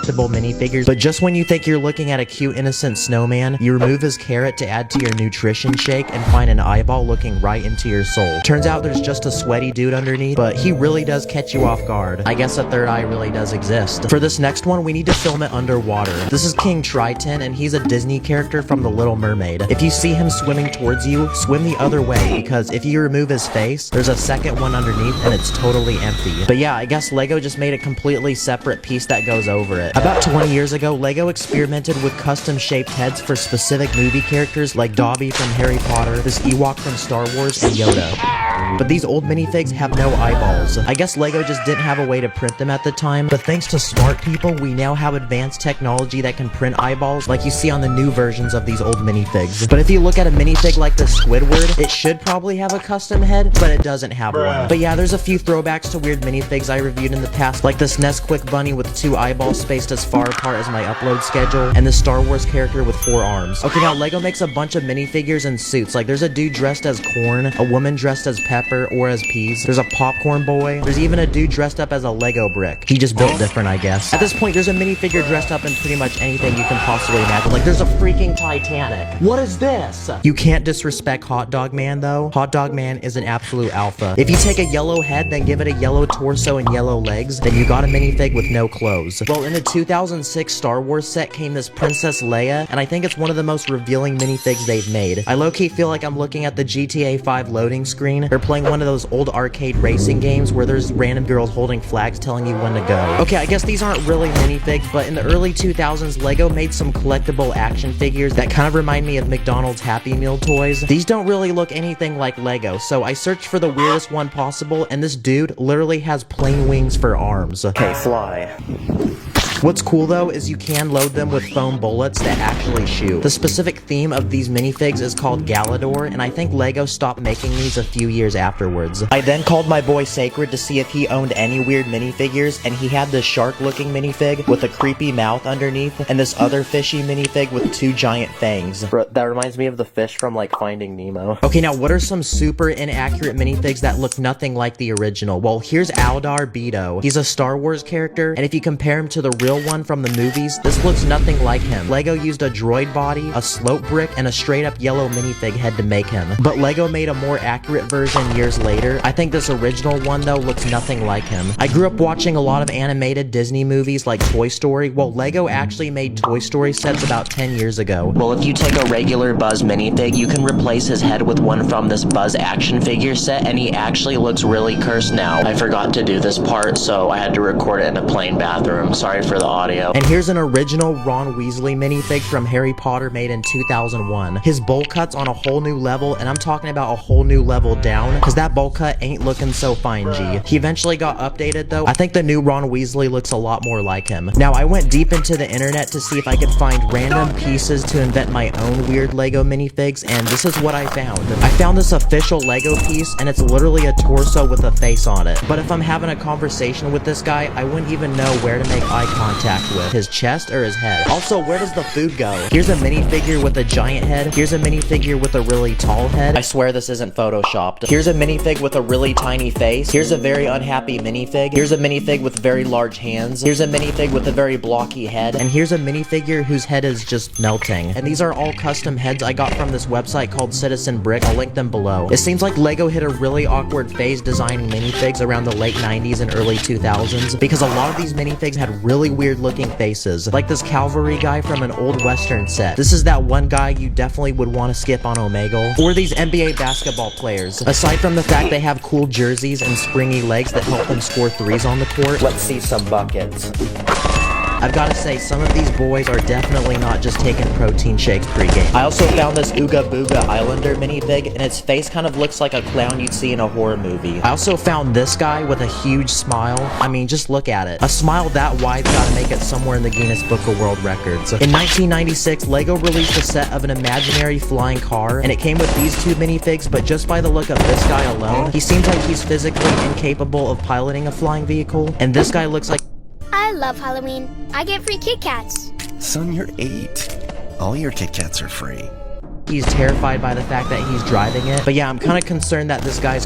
collectible minifigures, but just when you think you're looking at a cute innocent snowman, you remove his carrot to add to your nutrition shake and find an eyeball looking right into your soul. Turns out there's just a sweaty dude underneath, but he really does catch you off guard. I guess a third eye really does exist. For this next one, we need to film it underwater. This is King Triton, and he's a Disney character from The Little Mermaid. If you see him swimming towards you, swim the other way, because if you remove his face, there's a second one underneath and it's totally empty. But yeah, I guess Lego just made a completely separate piece that goes over it. About 20 years ago, Lego experimented with custom shaped heads for specific movie characters like Dobby from Harry Potter, this Ewok from Star Wars, and Yoda. But these old minifigs have no eyeballs. I guess Lego just didn't have a way to print them at the time, but thanks to smart people, we now have advanced technology that can print eyeballs like you see on the new versions of these old minifigs. But if you look at a minifig like the Squidward, it should probably have a custom head, but it doesn't have one. But yeah, there's a few throwbacks to weird minifigs I reviewed in the past, like this Nesquik bunny with 2 eyeballs spaced as far apart as my upload schedule, and this Star Wars character with 4 arms. Okay, now Lego makes a bunch of minifigures and suits. Like there's a dude dressed as corn, a woman dressed as pepper or as peas, there's a popcorn boy, there's even a dude dressed up as a Lego brick. He just built different, I guess. At this point, there's a minifigure dressed up in pretty much anything you can possibly imagine. Like there's a freaking Titanic. What is this? You can't disrespect Hot Dog Man though. Hot Dog Man is an absolute alpha. If you take a yellow head, then give it a yellow torso and yellow legs, then you got a minifig with no clothes. Well, in the 2006 Star Wars set came this Princess Leia, and I think it's one of the most revealing minifigs they've made. I low-key feel like I'm looking at the GTA 5 loading screen or playing one of those old arcade racing games where there's random girls holding flags telling you when to go. Okay, I guess these aren't really minifigs, but in the early 2000s, Lego made some collectible action figures that kind of remind me of McDonald's Happy Meal toys. These don't really look anything like Lego, so I searched for the weirdest one possible, and this dude literally has plain wings for arms. Okay, fly. What's cool though is you can load them with foam bullets that actually shoot. The specific theme of these minifigs is called Galador, and I think Lego stopped making these a few years afterwards. I then called my boy Sacred to see if he owned any weird minifigures, and he had this shark looking minifig with a creepy mouth underneath, and this other fishy minifig with 2 giant fangs. Bro, that reminds me of the fish from like Finding Nemo. Okay, now what are some super inaccurate minifigs that look nothing like the original? Well, here's Aldar Beto. He's a Star Wars character, and if you compare him to the real one from the movies, this looks nothing like him. Lego used a droid body, a slope brick, and a straight up yellow minifig head to make him. But Lego made a more accurate version years later. I think this original one though looks nothing like him. I grew up watching a lot of animated Disney movies like Toy Story. Well, Lego actually made Toy Story sets about 10 years ago. Well, if you take a regular Buzz minifig, you can replace his head with one from this Buzz action figure set, and he actually looks really cursed now. I forgot to do this part, so I had to record it in a plain bathroom. Sorry for the audio. And here's an original Ron Weasley minifig from Harry Potter made in 2001. His bowl cut's on a whole new level, and I'm talking about a whole new level down, because that bowl cut ain't looking so fine, G. He eventually got updated though. I think the new Ron Weasley looks a lot more like him. Now, I went deep into the internet to see if I could find random pieces to invent my own weird Lego minifigs, and this is what I found. I found this official Lego piece, and it's literally a torso with a face on it. But if I'm having a conversation with this guy, I wouldn't even know where to make eye contact with, his chest or his head. Also, where does the food go? Here's a minifigure with a giant head. Here's a minifigure with a really tall head. I swear this isn't photoshopped. Here's a minifig with a really tiny face. Here's a very unhappy minifig. Here's a minifig with very large hands. Here's a minifig with a very blocky head. And here's a minifigure whose head is just melting. And these are all custom heads I got from this website called Citizen Brick. I'll link them below. It seems like Lego hit a really awkward phase designing minifigs around the late 90s and early 2000s, because a lot of these minifigs had really weird looking faces, like this cavalry guy from an old western set. This is that one guy you definitely would want to skip on Omegle. Or these NBA basketball players. Aside from the fact they have cool jerseys and springy legs that help them score threes on the court, let's see some buckets. I've got to say, some of these boys are definitely not just taking protein shakes pre-game. I also found this Ooga Booga Islander minifig, and its face kind of looks like a clown you'd see in a horror movie. I also found this guy with a huge smile. I mean, just look at it. A smile that wide's got to make it somewhere in the Guinness Book of World Records. In 1996, Lego released a set of an imaginary flying car, and it came with these 2 minifigs, but just by the look of this guy alone, he seems like he's physically incapable of piloting a flying vehicle, and this guy looks like... I love Halloween. I get free Kit Kats. Son, you're 8. All your Kit Kats are free. He's terrified by the fact that he's driving it. But yeah, I'm kind of concerned that this guy's